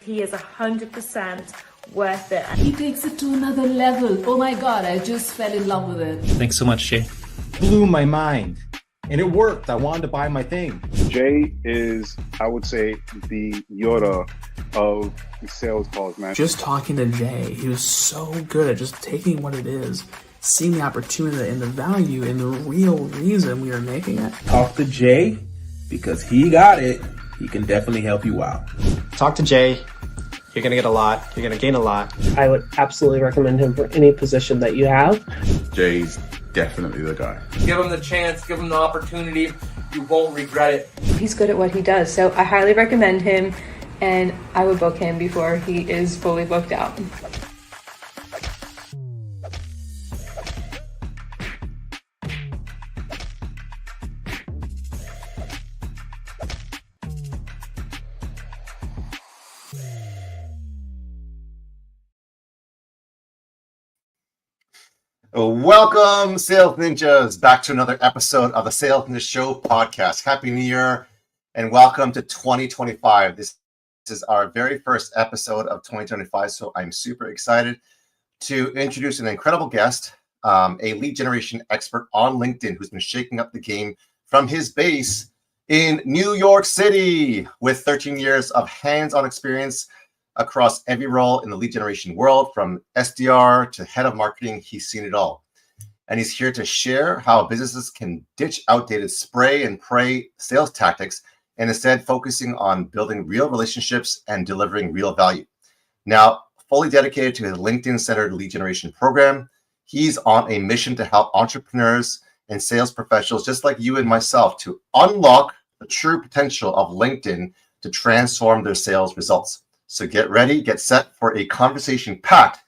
He is 100% worth it. He takes it to another level. Oh my God, I just fell in love with it. Thanks so much, Jay. Blew my mind. And it worked. I wanted to buy my thing. Jay is, I would say, the Yoda of sales calls, man. Just talking to Jay, he was so good at just taking what it is, seeing the opportunity and the value and the real reason we are making it. Talk to Jay, because he got it. He can definitely help you out. Talk to Jay. You're going to get a lot. You're going to gain a lot. I would absolutely recommend him for any position that you have. Jay's definitely the guy. Give him the chance, give him the opportunity. You won't regret it. He's good at what he does, so I highly recommend him, and I would book him before he is fully booked out. Welcome, Sales Ninjas, back to another episode of the Sales Ninja Show podcast. Happy New Year and welcome to 2025. This is our very first episode of 2025, so I'm super excited to introduce an incredible guest, a lead generation expert on LinkedIn who's been shaking up the game from his base in New York City with 13 years of hands-on experience across every role in the lead generation world, from SDR to head of marketing. He's seen it all. And he's here to share how businesses can ditch outdated spray and pray sales tactics and instead focusing on building real relationships and delivering real value. Now, fully dedicated to his LinkedIn-centered lead generation program, he's on a mission to help entrepreneurs and sales professionals just like you and myself to unlock the true potential of LinkedIn to transform their sales results. So get ready, get set for a conversation packed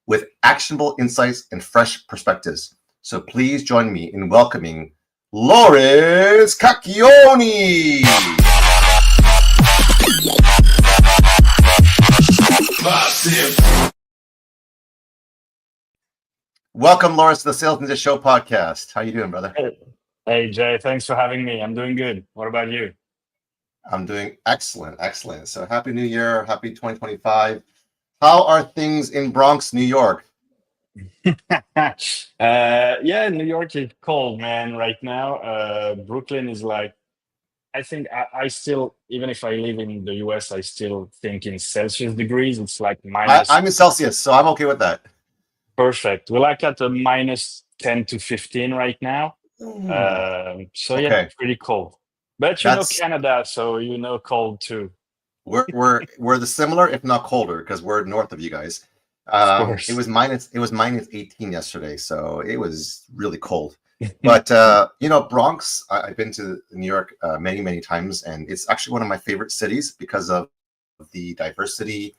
with actionable insights and fresh perspectives. So please join me in welcoming Loris Cacchione. Welcome, Loris, to the Sales Ninja Show podcast. How you doing, brother? Hey, Jay. Thanks for having me. I'm doing good. What about you? I'm doing excellent. So happy New Year, happy 2025. How are things in Bronx, New York? Yeah, New York is cold, man, right now. Brooklyn is like, I think I still, even if I live in the US, I still think in Celsius degrees. It's like minus. I'm in Celsius, so I'm okay with that. Perfect. We're like at a minus 10 to 15 right now. So yeah, okay. Pretty cold. But you know Canada, so you know cold too. We're the similar, if not colder, because we're north of you guys. It was minus 18 yesterday, so it was really cold. But Bronx, I've been to New York many times, and it's actually one of my favorite cities because of the diversity.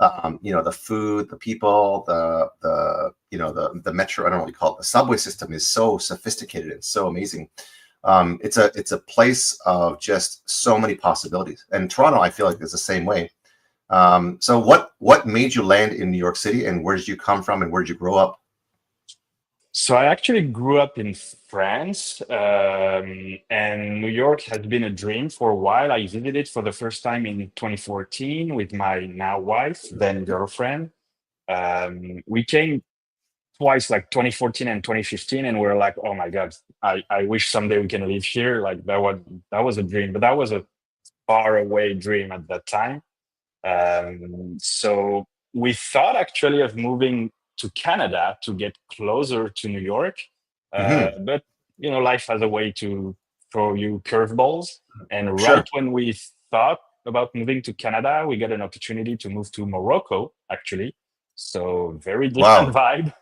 The food, the people, the metro. I don't know what you call it. The subway system is so sophisticated and so amazing. It's a place of just so many possibilities. And Toronto, I feel like, is the same way. So what made you land in New York City, and where did you come from, and where did you grow up? So I actually grew up in France, and New York has been a dream for a while. I visited for the first time in 2014 with my now wife, then girlfriend. We came twice, like 2014 and 2015, and we're like, oh my God, I wish someday we can live here. Like that was a dream, but that was a far away dream at that time. So we thought actually of moving to Canada to get closer to New York. But life has a way to throw you curveballs. And right when we thought about moving to Canada, we got an opportunity to move to Morocco, actually. So very different vibe.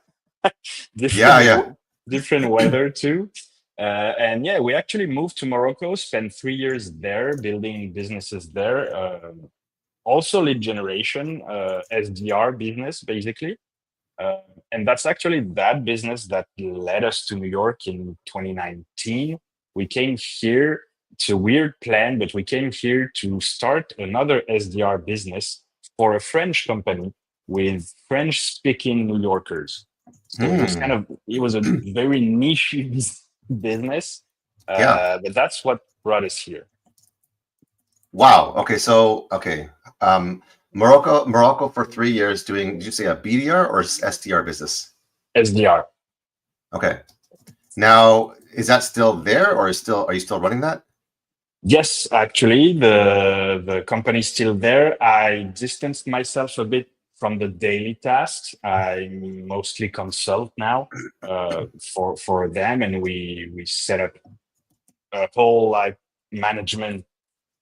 Different weather too. And we actually moved to Morocco, spent 3 years there building businesses there. Also lead generation, SDR business, basically. And that's actually that business that led us to New York in 2019. We came here, it's a weird plan, but we came here to start another SDR business for a French company with French-speaking New Yorkers. So it was a very niche business, but that's what brought us here. Wow. Okay. So, Morocco for 3 years doing, did you say a BDR or SDR business? SDR. Okay. Now, is that still there, or are you still running that? Yes, actually, the company's still there. I distanced myself a bit from the daily tasks. I mostly consult now for them, and we set up a whole like management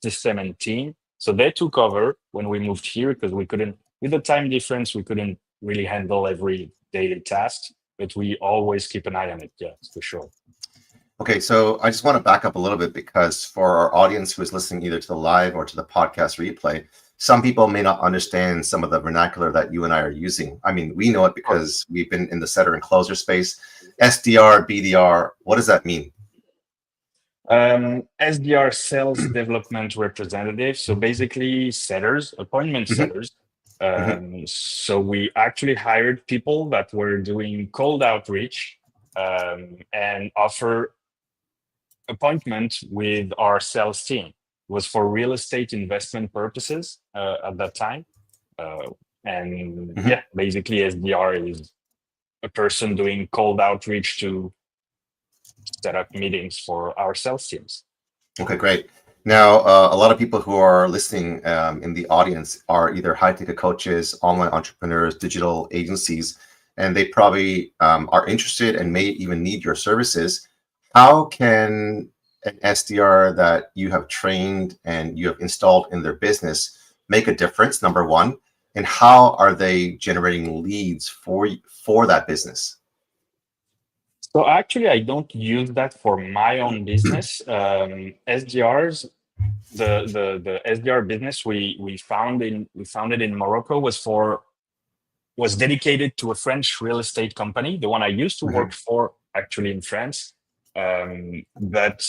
system and team. So they took over when we moved here because we couldn't, with the time difference, we couldn't really handle every daily task. But we always keep an eye on it. Yeah, for sure. Okay, so I just want to back up a little bit because for our audience who is listening either to the live or to the podcast replay, some people may not understand some of the vernacular that you and I are using. I mean, we know it because we've been in the setter and closer space. SDR, BDR, what does that mean? SDR, sales development representative. So basically setters, appointment setters. So we actually hired people that were doing cold outreach and offer appointment with our sales team. It was for real estate investment purposes at that time. Yeah, basically SDR is a person doing cold outreach to set up meetings for our sales teams. Okay, great. Now, a lot of people who are listening in the audience are either high-ticket coaches, online entrepreneurs, digital agencies, and they probably are interested and may even need your services. How can an SDR that you have trained and you have installed in their business make a difference, number one? And how are they generating leads for that business? So actually, I don't use that for my own business. SDRs, the SDR business we founded in Morocco was dedicated to a French real estate company, the one I used to work for actually in France. But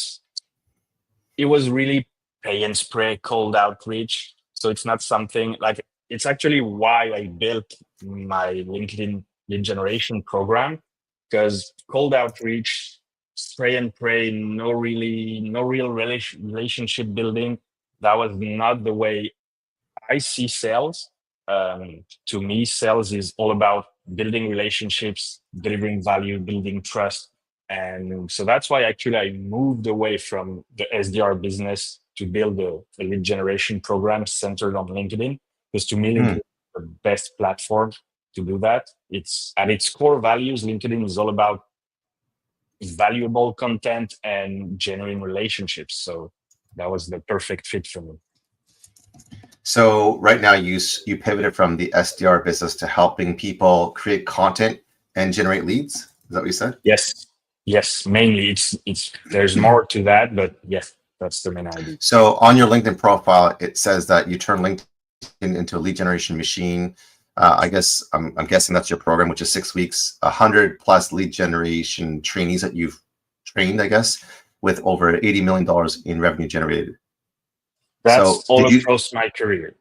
it was really pay and spray, cold outreach. So it's not something like, it's actually why I built my LinkedIn lead generation program, because cold outreach, spray and pray, no real relationship building. That was not the way I see sales. To me, sales is all about building relationships, delivering value, building trust. And so that's why actually I moved away from the SDR business to build a lead generation program centered on LinkedIn. Because to me, LinkedIn is the best platform to do that. It's at its core values, LinkedIn is all about valuable content and genuine relationships. So that was the perfect fit for me. So right now you pivoted from the SDR business to helping people create content and generate leads. Is that what you said? Yes, mainly it's there's more to that, but yes, that's the main idea. So on your LinkedIn profile, it says that you turn LinkedIn into a lead generation machine. I guess I'm guessing that's your program, which is 6 weeks, 100+ lead generation trainees that you've trained, I guess, with over $80 million in revenue generated. That's all across my career.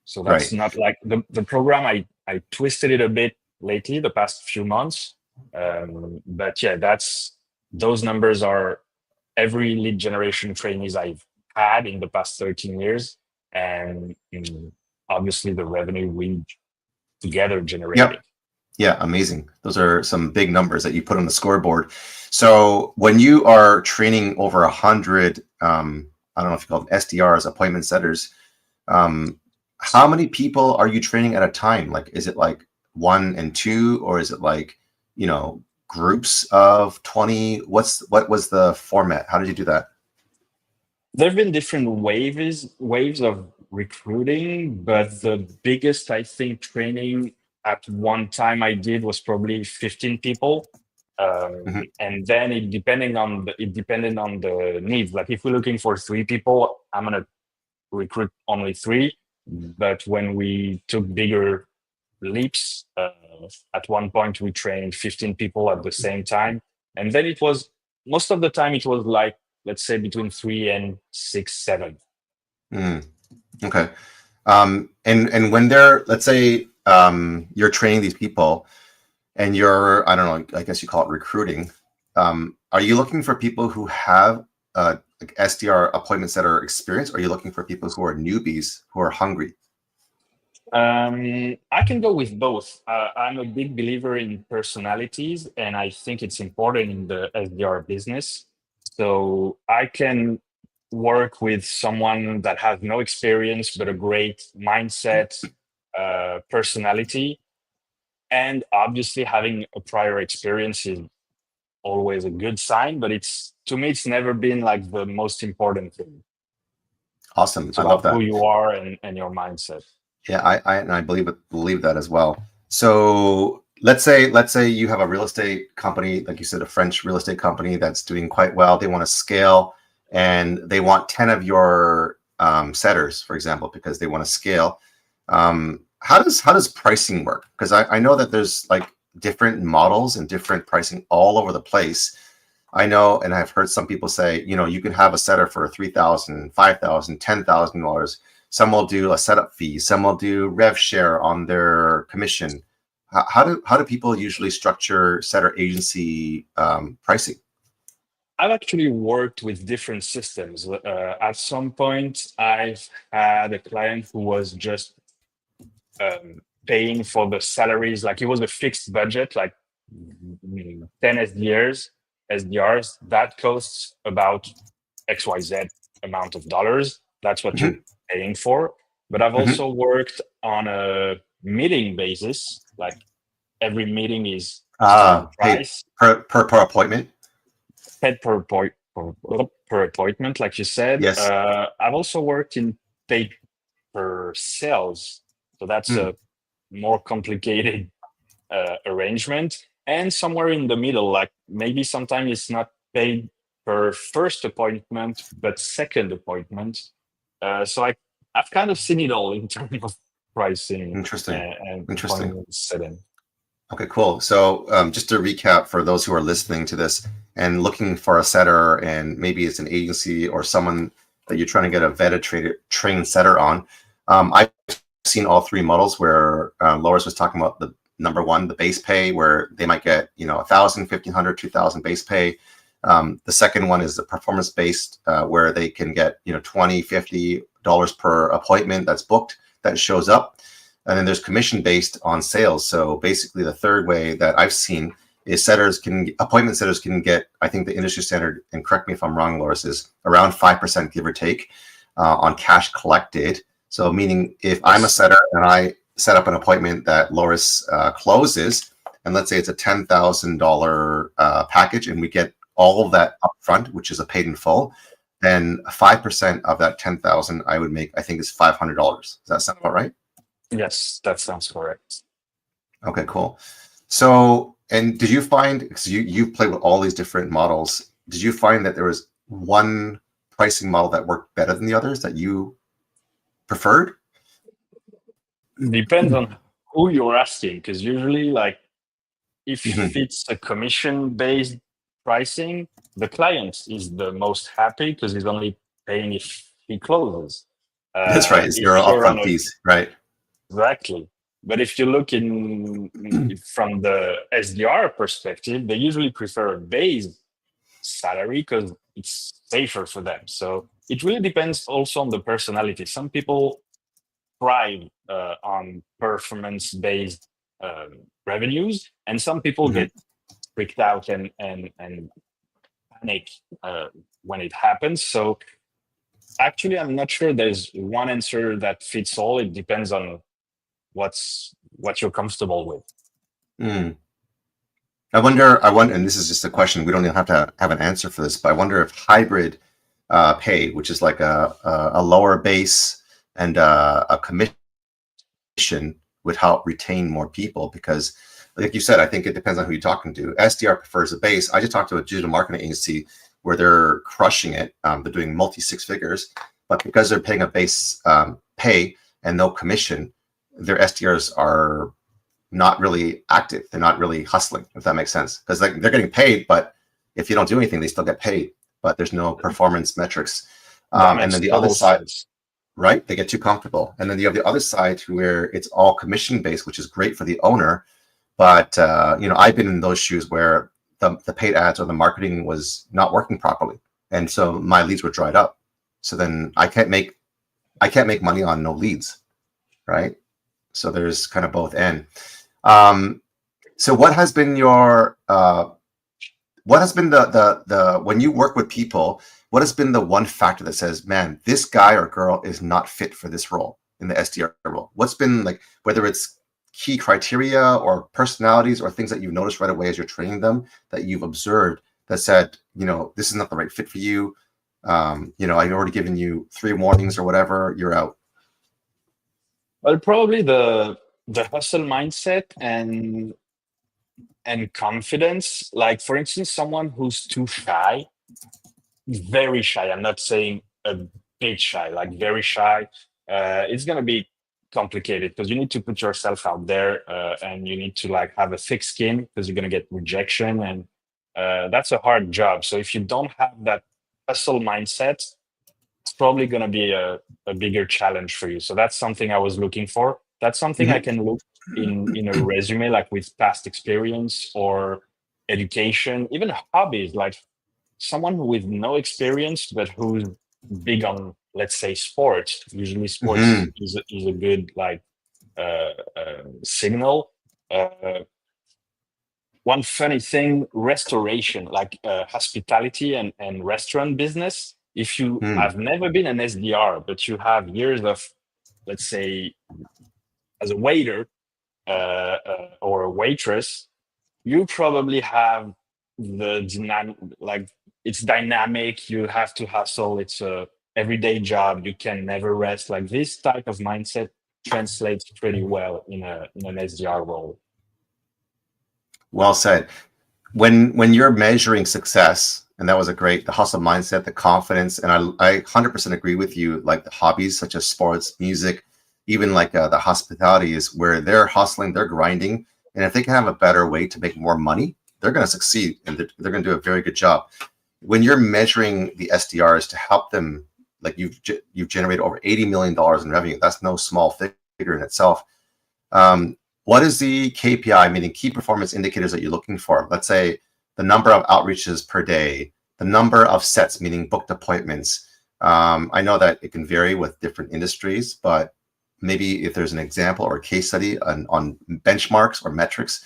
So that's not like the program. I twisted it a bit lately, the past few months. But yeah, those numbers are every lead generation trainees I've had in the past 13 years. And obviously the revenue we together generated. Yep. Yeah, amazing. Those are some big numbers that you put on the scoreboard. So when you are training over 100, I don't know if you call them SDRs, appointment setters, how many people are you training at a time? Like, is it like 1 and 2, or is it like, groups of 20? What was the format? How did you do that? There have been different waves of recruiting, but the biggest, I think, training at one time I did was probably 15 people. And then it depended on the needs. Like if we're looking for 3 people, I'm gonna recruit only 3. But when we took bigger leaps, at one point we trained 15 people at the same time, and then it was most of the time it was like, let's say between 3 and 6, 7. Okay. And when they're, let's say, you're training these people and you're, I don't know, I guess you call it recruiting. Are you looking for people who have like SDR appointments that are experienced? Or are you looking for people who are newbies who are hungry? I can go with both. I'm a big believer in personalities, and I think it's important in the SDR business. So I can work with someone that has no experience but a great mindset, personality, and obviously having a prior experience is always a good sign. But it's to me, it's never been like the most important thing. Awesome. It's I love about that. who you are and your mindset. Yeah, I believe that as well. So let's say you have a real estate company, like you said, a French real estate company that's doing quite well. They want to scale, and they want 10 of your setters, for example, because they want to scale. How does pricing work? Because I know that there's like different models and different pricing all over the place. I know, and I've heard some people say, you can have a setter for $3,000, $5,000, $10,000. Some will do a setup fee. Some will do rev share on their commission. How do people usually structure setter agency pricing? I've actually worked with different systems. At some point, I've had a client who was just paying for the salaries, like it was a fixed budget, like 10 SDRs, that costs about XYZ amount of dollars. That's what you're paying for. But I've also worked on a meeting basis, like every meeting is certain price. Per appointment? Paid per appointment, like you said. Yes. I've also worked in paid per sales. So that's a more complicated arrangement. And somewhere in the middle, like maybe sometimes it's not paid per first appointment, but second appointment. So I've kind of seen it all in terms of pricing. Interesting. And Interesting. setting. Okay, cool. So just to recap for those who are listening to this and looking for a setter, and maybe it's an agency or someone that you're trying to get a vetted trained setter on. I've seen all three models where Loris was talking about the number one, the base pay, where they might get, $1,000, $1,500, $2,000 base pay. The second one is the performance based, where they can get, $20, $50 per appointment that's booked, that shows up. And then there's commission based on sales. So basically the third way that I've seen is appointment setters can get, I think the industry standard, and correct me if I'm wrong, Loris, is around 5%, give or take, on cash collected. So meaning if I'm a setter and I set up an appointment that Loris closes, and let's say it's a $10,000 package, and we get all of that upfront, which is a paid in full, then 5% of that 10,000 I would make, I think, is $500. Does that sound about right? Yes, that sounds correct. Okay, cool. So, and did you find, because you've played with all these different models, did you find that there was one pricing model that worked better than the others that you preferred? Depends on who you're asking, because usually, like, if it's a commission-based pricing, the client is the most happy because he's only paying if he closes. That's right. It's your upfront fees, right? Exactly. But if you look from the SDR perspective, they usually prefer a base salary because it's safer for them. So it really depends also on the personality. Some people thrive on performance-based revenues, and some people get freaked out and panic when it happens. So actually, I'm not sure there's one answer that fits all. It depends on what you're comfortable with. I wonder, and this is just a question, we don't even have to have an answer for this, but I wonder if hybrid pay, which is like a lower base and a commission, would help retain more people. Because like you said, I think it depends on who you're talking to. SDR prefers a base. I just talked to a digital marketing agency where they're crushing it. They're doing multi six figures, but because they're paying a base pay and no commission, their SDRs are not really active. They're not really hustling, if that makes sense. Because they're getting paid, but if you don't do anything, they still get paid, but there's no performance metrics. And then the other side, right? They get too comfortable. And then you have the other side where it's all commission based, which is great for the owner. But, I've been in those shoes where the paid ads or the marketing was not working properly. And so my leads were dried up. So then I can't make money on no leads, right? So there's kind of both end. So what has been your what has been the when you work with people, what has been the one factor that says, man, this guy or girl is not fit for this role in the SDR role? What's been like, whether it's key criteria or personalities or things that you've noticed right away as you're training them that you've observed that said, you know, this is not the right fit for you. You know, I've already given you 3 warnings or whatever, you're out. Well, probably the hustle mindset and confidence. Like, for instance, someone who's too shy, very shy. I'm not saying a bit shy, like very shy. It's gonna be complicated because you need to put yourself out there, and you need to like have a thick skin because you're gonna get rejection, and that's a hard job. So if you don't have that hustle mindset, it's probably gonna be a bigger challenge for you. So that's something I was looking for. That's something I can look in a resume, like with past experience or education, even hobbies, like someone with no experience but who's big on, let's say, sports. Usually sports is a good like signal. One funny thing, restoration, like hospitality and restaurant business. If you have never been an SDR but you have years of, let's say, as a waiter or a waitress, you probably have the dynamic, like it's dynamic, you have to hustle, it's a everyday job, you can never rest. Like this type of mindset translates pretty well in an SDR role. Well said. When you're measuring success, and that was the hustle mindset, the confidence, and I 100% agree with you, like the hobbies such as sports, music, even like the hospitality is where they're hustling, they're grinding, and if they can have a better way to make more money, they're going to succeed and they're going to do a very good job. When you're measuring the SDRs to help them, like you've generated over $80 million in revenue, that's no small figure in itself. What is the KPI, meaning key performance indicators that you're looking for? Let's say the number of outreaches per day, the number of sets, meaning booked appointments. I know that it can vary with different industries, but maybe if there's an example or a case study on benchmarks or metrics,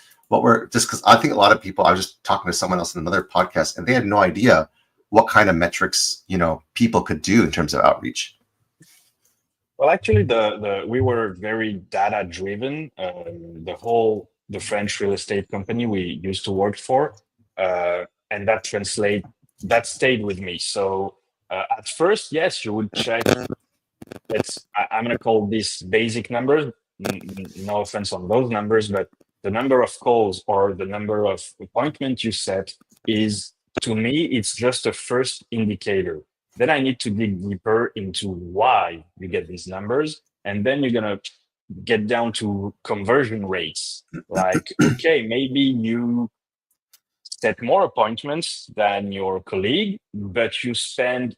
just because I think a lot of people, I was just talking to someone else in another podcast and they had no idea what kind of metrics, you know, people could do in terms of outreach. Well, actually, we were very data driven. The French real estate company we used to work for, and that stayed with me. So at first, yes, you would check. I'm going to call this basic numbers. No offense on those numbers, but the number of calls or the number of appointments you set is, to me, it's just a first indicator. Then I need to dig deeper into why you get these numbers. And then you're going to get down to conversion rates. Like, okay, maybe you set more appointments than your colleague, but you spend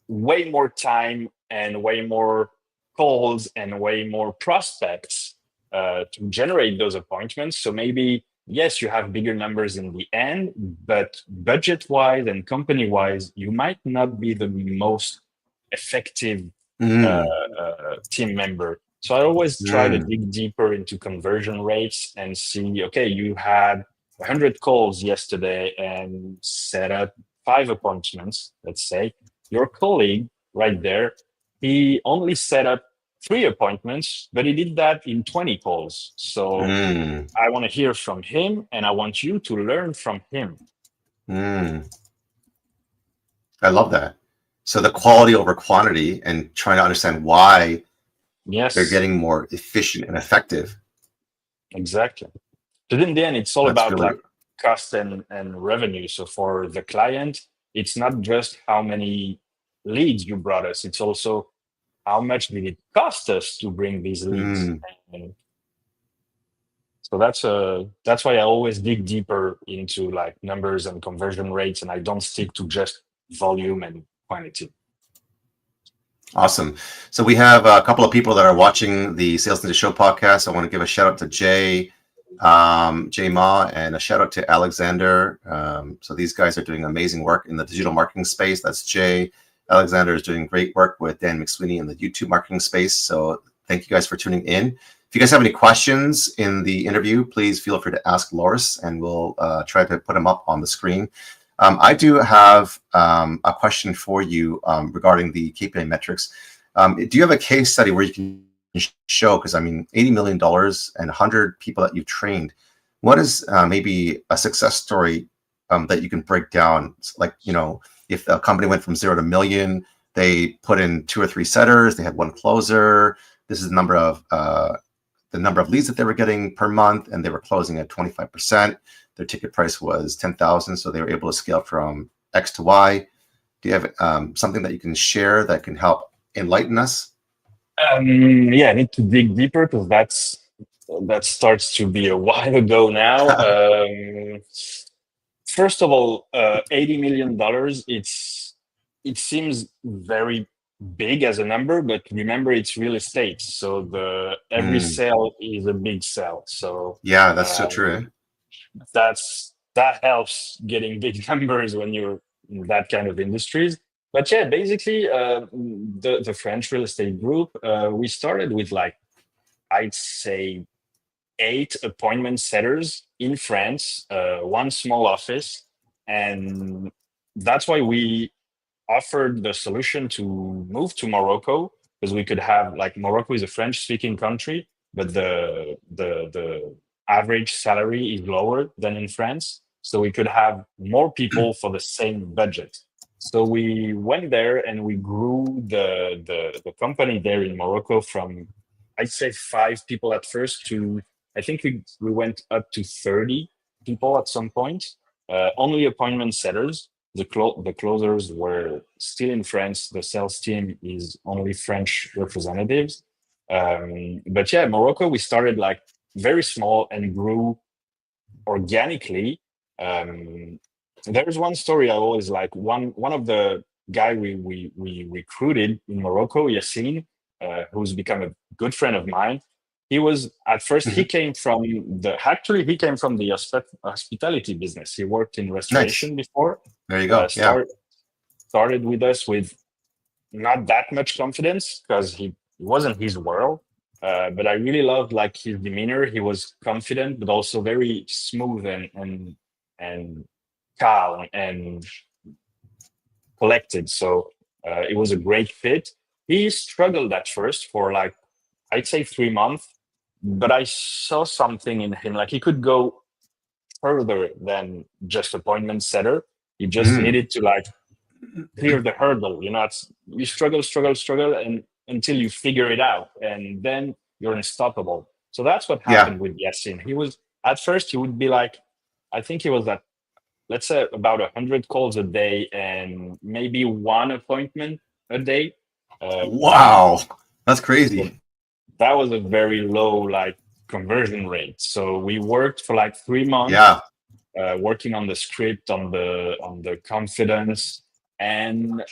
way more time and way more calls and way more prospects to generate those appointments. So maybe, yes, you have bigger numbers in the end, but budget-wise and company-wise, you might not be the most effective team member. So I always try to dig deeper into conversion rates and see, okay, you had 100 calls yesterday and set up 5 appointments, let's say. Your colleague right there, he only set up 3 appointments, but he did that in 20 calls. So I want to hear from him and I want you to learn from him. I love that. So the quality over quantity and trying to understand why they're getting more efficient and effective. Exactly. But in the end, it's all about like cost and revenue. So for the client, it's not just how many leads you brought us. It's also how much did it cost us to bring these leads. And so that's why I always dig deeper into like numbers and conversion rates, and I don't stick to just volume and quantity. Awesome. So we have a couple of people that are watching the Sales Ninja Show podcast. I want to give a shout out to Jay Ma, and a shout out to Alexander. So these guys are doing amazing work in the digital marketing space. That's Jay. Alexander is doing great work with Dan McSweeney in the YouTube marketing space. So thank you guys for tuning in. If you guys have any questions in the interview, please feel free to ask Loris, and we'll try to put them up on the screen. I do have a question for you regarding the KPI metrics. Do you have a case study where you can show, because I mean, $80 million and 100 people that you've trained, what is maybe a success story that you can break down? Like, you know, if a company went from 0 to million, they put in 2 or 3 setters, they had 1 closer. This is the number of leads that they were getting per month, and they were closing at 25%. Their ticket price was 10,000, so they were able to scale from X to Y. Do you have something that you can share that can help enlighten us? Yeah, I need to dig deeper because that starts to be a while ago now. First of all, $80 million, it seems very big as a number, but remember, it's real estate, so every sale is a big sale. So yeah, that's so true. That helps getting big numbers when you're in that kind of industries. But yeah, basically, the French real estate group, we started with, like, I'd say 8 appointment setters in France, 1 small office, and that's why we offered the solution to move to Morocco, because we could have, like, Morocco is a French-speaking country, but the average salary is lower than in France, so we could have more people for the same budget. So we went there and we grew the company there in Morocco from, I'd say, 5 people at first to, I think we went up to 30 people at some point. Only appointment setters. The closers were still in France. The sales team is only French representatives. But yeah, Morocco, we started like very small and grew organically. There's one story I always like. One of the guy we recruited in Morocco, Yassine, who's become a good friend of mine. He was at first he came from the hospitality business. He worked in restoration before. There you go. Started with us with not that much confidence because it wasn't his world. But I really loved, like, his demeanor. He was confident, but also very smooth and calm and collected. So it was a great fit. He struggled at first for, like, I'd say 3 months, but I saw something in him. Like, he could go further than just appointment setter. He just needed to, like, clear the hurdle. You know, you struggle, and until you figure it out, and then you're unstoppable. So that's what happened with Yassine. He was, at first, he would be like, I think he was at, let's say, about 100 calls a day and maybe 1 appointment a day. Wow, that's crazy. That was a very low, like, conversion rate. So we worked for like 3 months, working on the script, on the confidence, and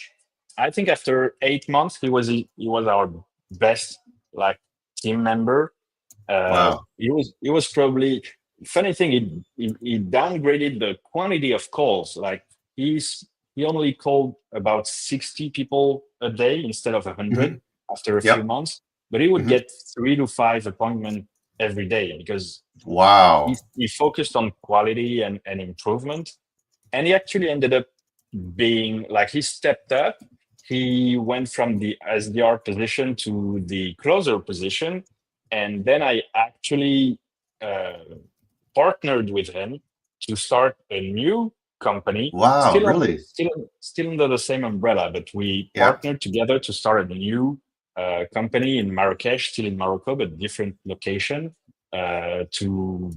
I think after 8 months, he was our best, like, team member. Wow. He was probably, funny thing, he downgraded the quantity of calls. Like, he only called about 60 people a day instead of 100 after a few months, but he would get 3 to 5 appointments every day because he focused on quality and improvement. And he actually ended up being, like, he stepped up. He went from the SDR position to the closer position. And then I actually partnered with him to start a new company. Wow, really? Still under the same umbrella, but we partnered together to start a new company in Marrakesh, still in Morocco, but different location, to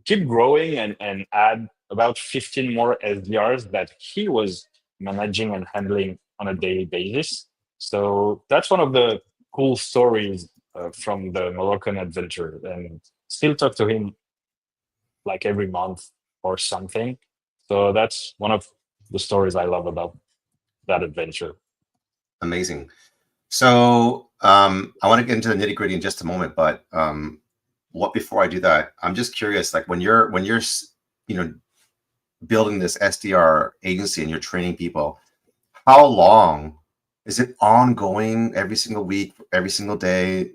keep growing and add about 15 more SDRs that he was managing and handling on a daily basis. So that's one of the cool stories from the Moroccan adventure, and still talk to him like every month or something. So that's one of the stories I love about that adventure. Amazing. So I want to get into the nitty gritty in just a moment, but before I do that, I'm just curious, like, when you're building this SDR agency and you're training people, how long Is it ongoing every single week, every single day,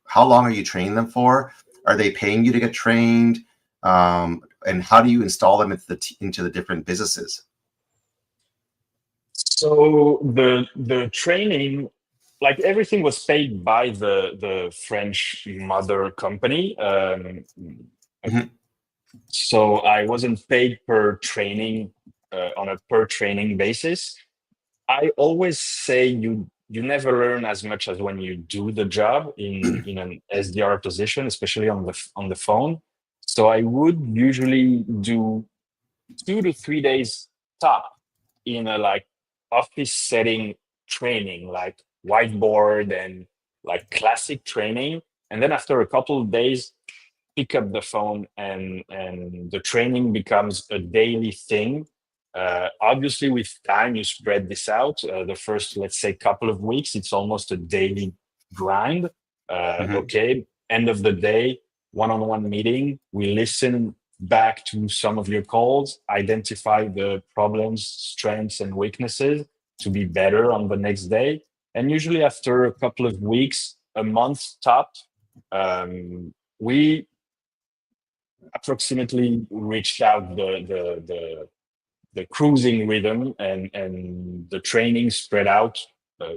how long are you training them for? Are they paying you to get trained? And how do you install them into the different businesses? So the training, like everything was paid by the French mother company. So I wasn't paid per training on a per training basis. I always say you never learn as much as when you do the job in an SDR position, especially on the phone. So I would usually do 2 to 3 days top in a like office setting training, like whiteboard and like classic training. And then after a couple of days, pick up the phone and the training becomes a daily thing. Obviously, with time, you spread this out. The first, let's say, couple of weeks, it's almost a daily grind. Okay, end of the day, one-on-one meeting. We listen back to some of your calls, identify the problems, strengths, and weaknesses to be better on the next day. And usually, after a couple of weeks, a month top, we approximately reached out the cruising rhythm, and the training spread out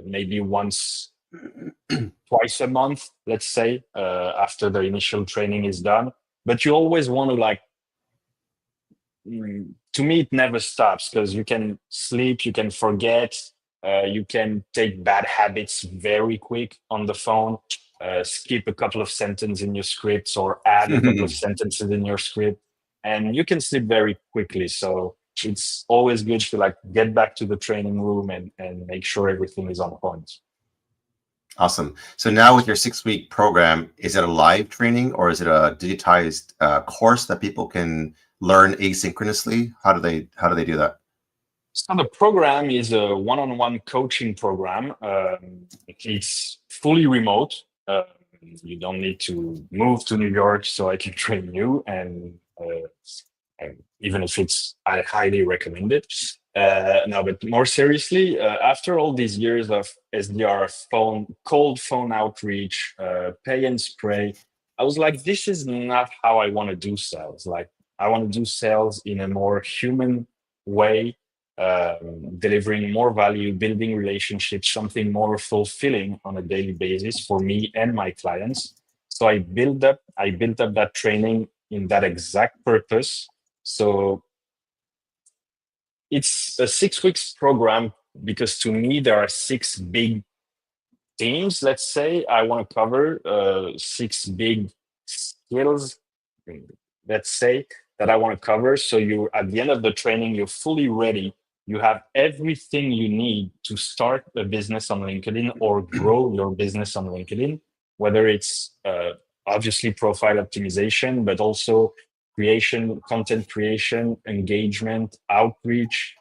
maybe twice a month, let's say, after the initial training is done. But you always want to to me, it never stops because you can sleep, you can forget, you can take bad habits very quick on the phone. Skip a couple of sentences in your scripts or add a couple of sentences in your script, and you can sleep very quickly. So it's always good to get back to the training room and make sure everything is on point. Awesome. So now with your 6-week program, is it a live training or is it a digitized course that people can learn asynchronously? How do they do that? So the program is a one-on-one coaching program. It's fully remote. You don't need to move to New York so I can train you, and even if I highly recommend it. No, but more seriously, after all these years of SDR, cold phone outreach, pay and spray, I was like, this is not how I want to do sales. Like, I want to do sales in a more human way, delivering more value, building relationships, something more fulfilling on a daily basis for me and my clients. So I built up that training in that exact purpose. So it's a 6 weeks program because to me there are 6 big themes. Let's say I want to cover 6 big skills, let's say, that I want to cover. So you, at the end of the training, you're fully ready. You have everything you need to start a business on LinkedIn or grow your business on LinkedIn, whether it's obviously profile optimization, but also content creation, engagement, outreach,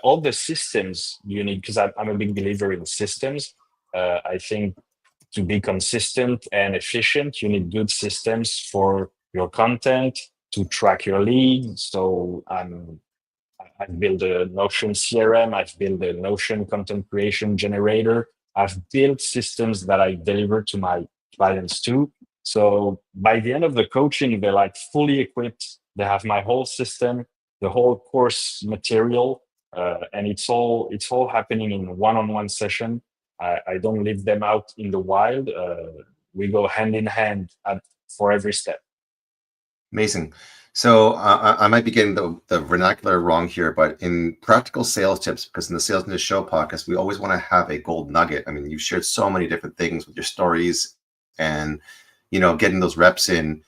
all the systems you need, because I'm a big believer in systems. I think to be consistent and efficient, you need good systems for your content, to track your leads. So I've built a Notion CRM, I've built a Notion content creation generator. I've built systems that I deliver to my clients too. So by the end of the coaching, they're fully equipped. They have my whole system, the whole course material, and it's all happening in one-on-one session. I don't leave them out in the wild. We go hand in hand for every step. Amazing. So I might be getting the vernacular wrong here, but in practical sales tips, because in the Sales News Show podcast, we always want to have a gold nugget. I mean, you've shared so many different things with your stories and, getting those reps in.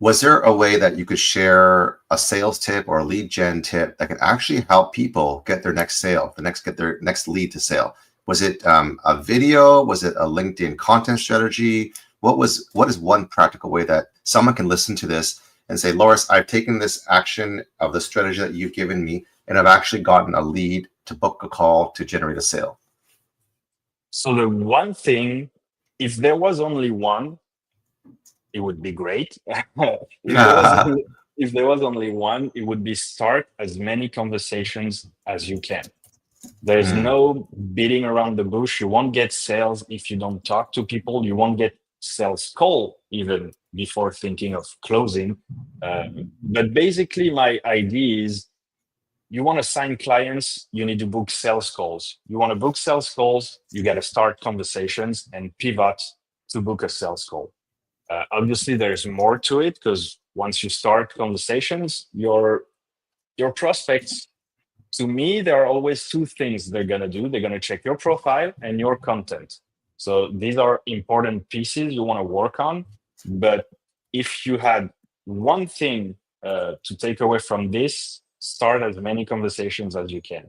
Was there a way that you could share a sales tip or a lead gen tip that could actually help people get their next sale, get their next lead to sale? Was it a video? Was it a LinkedIn content strategy? What is one practical way that someone can listen to this and say, Loris, I've taken this action of the strategy that you've given me, and I've actually gotten a lead to book a call to generate a sale? So the one thing, if there was only one, it would be great. If there was only one, it would be start as many conversations as you can. There's no beating around the bush. You won't get sales if you don't talk to people. You won't get sales call even before thinking of closing. But basically, my idea is you want to sign clients, you need to book sales calls. You want to book sales calls, you got to start conversations and pivot to book a sales call. Obviously, there's more to it because once you start conversations, your prospects, to me, there are always two things they're going to do. They're going to check your profile and your content. So these are important pieces you want to work on. But if you had one thing to take away from this, start as many conversations as you can.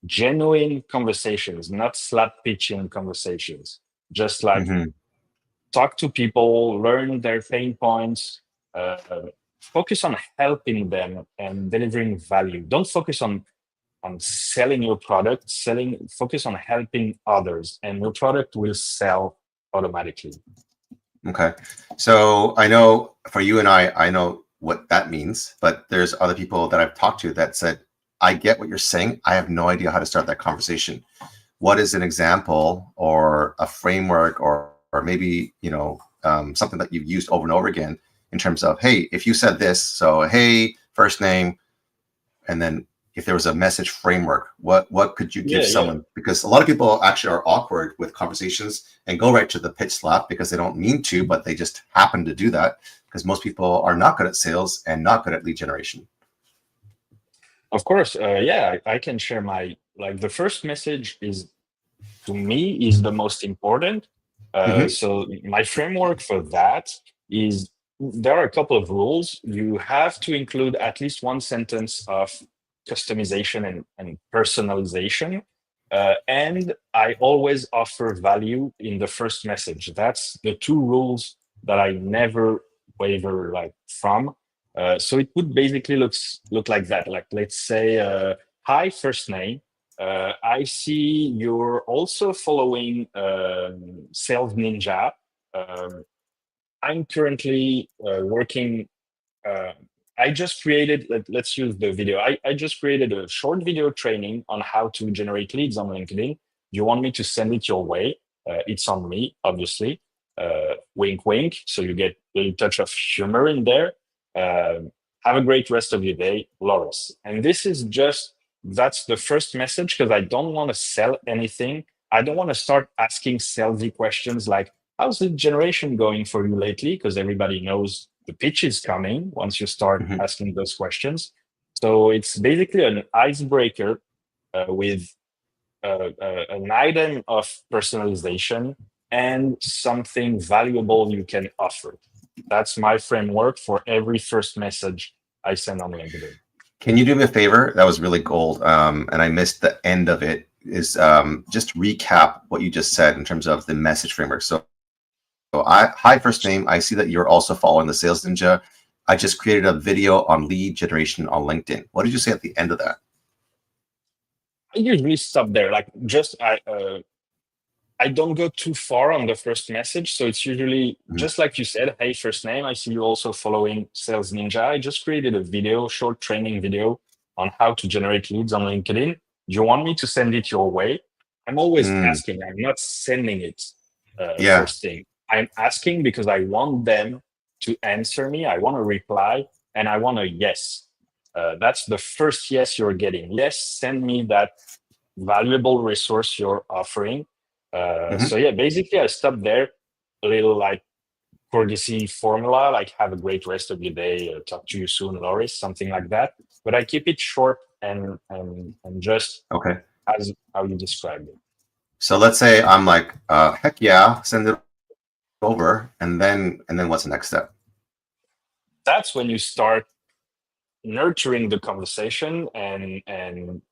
Genuine conversations, not slap pitching conversations. Just like talk to people, learn their pain points, focus on helping them and delivering value. Don't focus on selling your product, focus on helping others, and your product will sell automatically. Okay. So I know for you and I know what that means, but there's other people that I've talked to that said, I get what you're saying. I have no idea how to start that conversation. What is an example or a framework or maybe, something that you've used over and over again in terms of, hey, if you said this, so, hey, first name, and then if there was a message framework, what could you give someone? Yeah. Because a lot of people actually are awkward with conversations and go right to the pitch slap because they don't mean to, but they just happen to do that because most people are not good at sales and not good at lead generation. Of course. I can share the first message to me is the most important. So my framework for that is there are a couple of rules. You have to include at least one sentence of customization and personalization. And I always offer value in the first message. That's the two rules that I never waver from. So it would basically look like that. Like, let's say, hi, first name. I see you're also following Sales Ninja. I'm currently working. I just created, let's use the video. I just created a short video training on how to generate leads on LinkedIn. You want me to send it your way? It's on me, obviously. Wink, wink. So you get a touch of humor in there. Have a great rest of your day, Loris. And this is that's the first message because I don't want to sell anything. I don't want to start asking salesy questions like, how's the generation going for you lately? Because everybody knows the pitch is coming once you start asking those questions. So it's basically an icebreaker with an item of personalization and something valuable you can offer. That's my framework for every first message I send on LinkedIn. Can you do me a favor? That was really gold. And I missed the end of it. Is just recap what you just said in terms of the message framework. So hi, first name. I see that you're also following the Sales Ninja. I just created a video on lead generation on LinkedIn. What did you say at the end of that? I usually stop there. I don't go too far on the first message. So it's usually just like you said, hey, first name. I see you also following Sales Ninja. I just created a short training video on how to generate leads on LinkedIn. Do you want me to send it your way? I'm always asking. I'm not sending it first thing. I'm asking because I want them to answer me. I want a reply and I want a yes. That's the first yes you're getting. Yes, send me that valuable resource you're offering. So yeah, basically I stop there. A little courtesy formula, like have a great rest of your day. Talk to you soon, Loris, something like that. But I keep it short and just as how you described it. So let's say I'm like, heck yeah, send it over, and then what's the next step? That's when you start nurturing the conversation and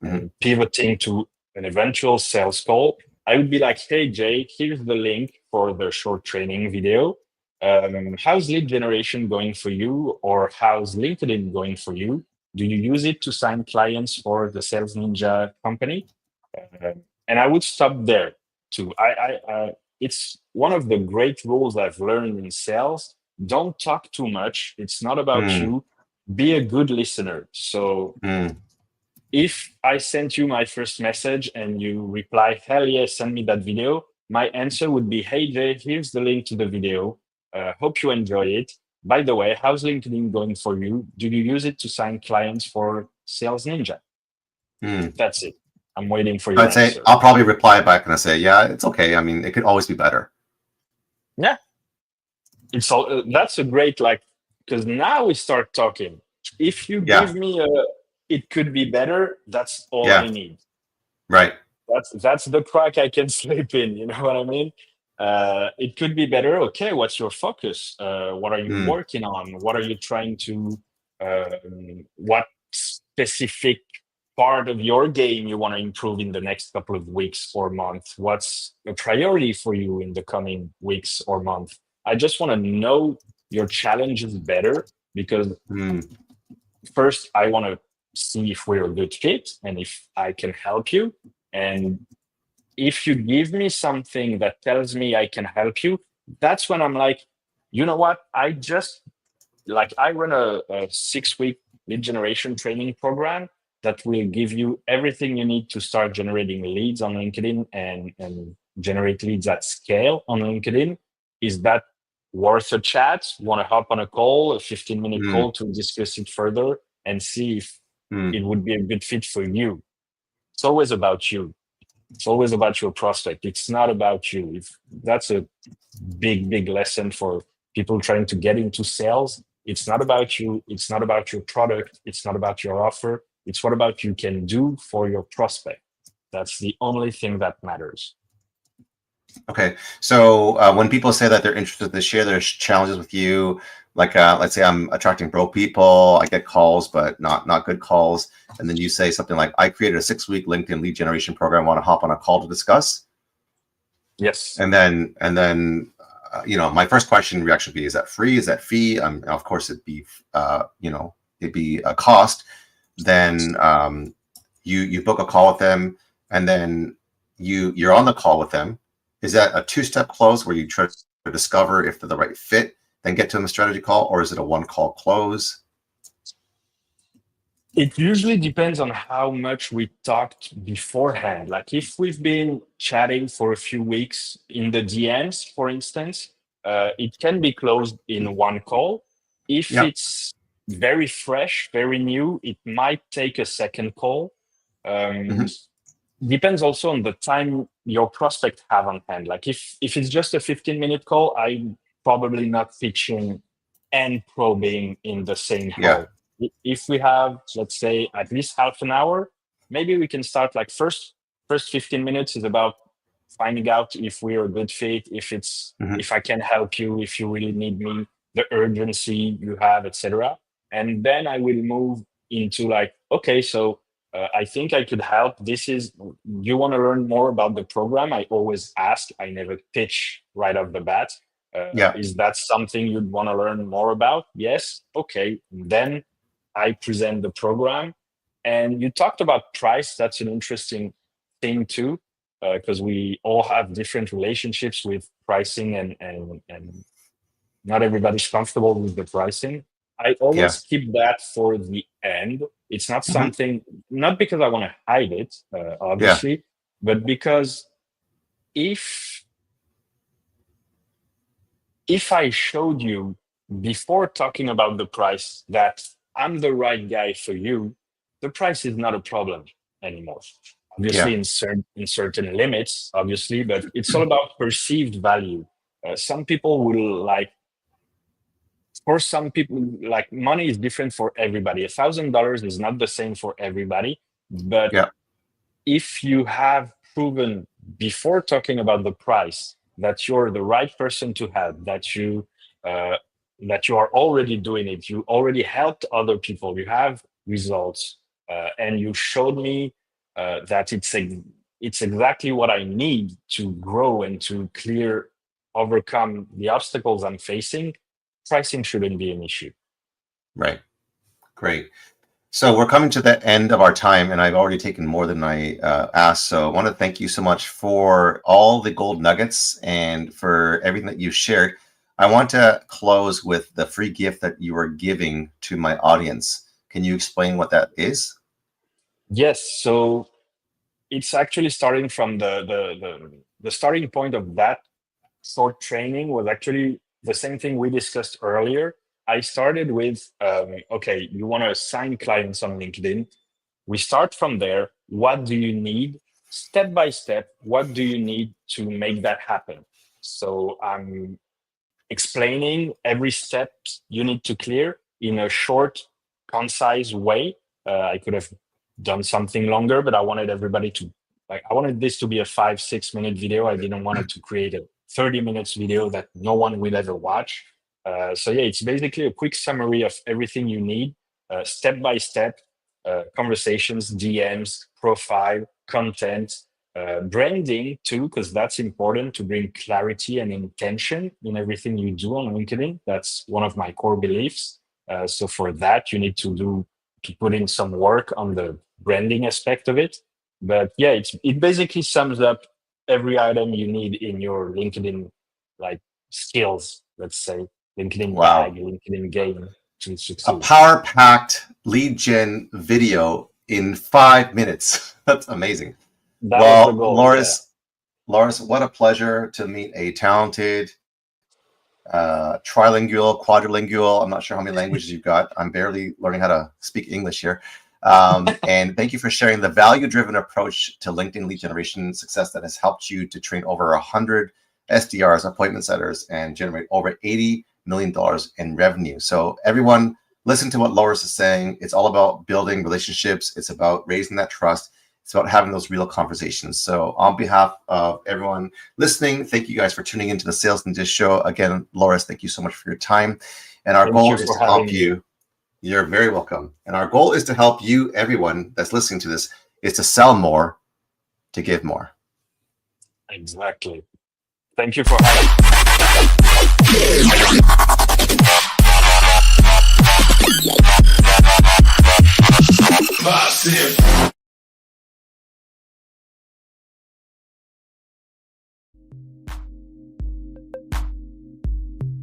pivoting to an eventual sales call. I would be like, hey, Jay, here's the link for the short training video. How's lead generation going for you? Or how's LinkedIn going for you? Do you use it to sign clients for the Sales Ninja company? And I would stop there too. It's one of the great rules I've learned in sales. Don't talk too much. It's not about you. Be a good listener. So If I sent you my first message and you reply, hell yeah, send me that video, my answer would be, hey Jay, here's the link to the video. Hope you enjoy it. By the way, how's LinkedIn going for you? Do you use it to sign clients for Sales Ninja? That's it. I'm waiting for your I'd say answer. I'll probably reply back and I say, yeah, it's okay. I mean, it could always be better. Yeah. It's all that's a great, like, because now we start talking. If you give me it could be better, that's all I need. Right. That's the crack I can sleep in. You know what I mean? It could be better. Okay, what's your focus? What are you working on? What are you trying to? What specific part of your game you want to improve in the next couple of weeks or months? What's a priority for you in the coming weeks or month? I just want to know your challenges better, because first I want to see if we're a good fit and if I can help you. And if you give me something that tells me I can help you, that's when I'm like, you know what? I run a 6-week lead generation training program that will give you everything you need to start generating leads on LinkedIn and generate leads at scale on LinkedIn. Is that worth a chat? Want to hop on a call, a 15-minute call to discuss it further and see if it would be a good fit for you? It's always about you. It's always about your prospect. It's not about you. If that's a big lesson for people trying to get into sales. It's not about you. It's not about your product. It's not about your offer. It's what about you can do for your prospect. That's the only thing that matters. Okay. So when people say that they're interested to share their challenges with you, like let's say I'm attracting broke people, I get calls, but not good calls. And then you say something like, I created a 6-week LinkedIn lead generation program. Want to hop on a call to discuss? Yes. And then my first reaction would be, is that free? Is that fee? Of course it'd be, it'd be a cost. Then you book a call with them, and then you're on the call with them. Is that a 2-step close where you try to discover if they're the right fit, then get to them a strategy call, or is it a 1-call close? It usually depends on how much we talked beforehand. Like if we've been chatting for a few weeks in the DMs, for instance, it can be closed in 1 call. If it's very fresh, very new, it might take a 2nd call. Depends also on the time your prospect have on hand. Like if it's just a 15-minute call, I'm probably not pitching and probing in the same call. If we have, let's say, at least half an hour, maybe we can start like first 15 minutes is about finding out if we're a good fit, if I can help you, if you really need me, the urgency you have, etc. And then I will move into like, okay, so I think I could help. You want to learn more about the program? I always ask. I never pitch right off the bat. Is that something you'd want to learn more about? Yes. Okay. Then I present the program. And you talked about price. That's an interesting thing too, because we all have different relationships with pricing, and not everybody's comfortable with the pricing. I always keep that for the end. It's not something, not because I want to hide it, obviously, but because if I showed you before talking about the price that I'm the right guy for you, the price is not a problem anymore. Obviously, in certain limits, obviously, but it's all about perceived value. Some people will like, for some people, like money is different for everybody. $1,000 is not the same for everybody. But if you have proven before talking about the price that you're the right person to help, that you are already doing it, you already helped other people, you have results, and you showed me that it's exactly what I need to grow and to overcome the obstacles I'm facing, pricing shouldn't be an issue. Right. Great. So we're coming to the end of our time, and I've already taken more than I asked. So I want to thank you so much for all the gold nuggets and for everything that you shared. I want to close with the free gift that you are giving to my audience. Can you explain what that is? Yes, so it's actually starting from the starting point of that short training was actually the same thing we discussed earlier. I started with, okay, you want to sign clients on LinkedIn. We start from there. What do you need? Step by step, what do you need to make that happen? So I'm explaining every step you need to clear in a short, concise way. I could have done something longer, but I wanted everybody to I wanted this to be a 5-6 minute video. I didn't want it to create a 30 minutes video that no one will ever watch. So yeah, it's basically a quick summary of everything you need, step by step, conversations, DMs, profile, content, branding too, because that's important to bring clarity and intention in everything you do on LinkedIn. That's one of my core beliefs. So for that, you need to put in some work on the branding aspect of it. But yeah, it basically sums up every item you need in your LinkedIn skills, let's say, LinkedIn bag, LinkedIn game to succeed. A power-packed lead gen video in 5 minutes. That's amazing. That was the goal, Loris, what a pleasure to meet a talented, trilingual, quadrilingual. I'm not sure how many languages you've got. I'm barely learning how to speak English here. And thank you for sharing the value-driven approach to LinkedIn lead generation success that has helped you to train over 100 SDRs, appointment setters, and generate over $80 million in revenue. So everyone, listen to what Loris is saying. It's all about building relationships. It's about raising that trust. It's about having those real conversations. So on behalf of everyone listening, thank you guys for tuning into the Sales Ninjas show. Again, Loris, thank you so much for your time. And our goal is to help you. You're very welcome. And our goal is to help you, everyone that's listening to this, is to sell more, to give more. Exactly. Thank you for having me.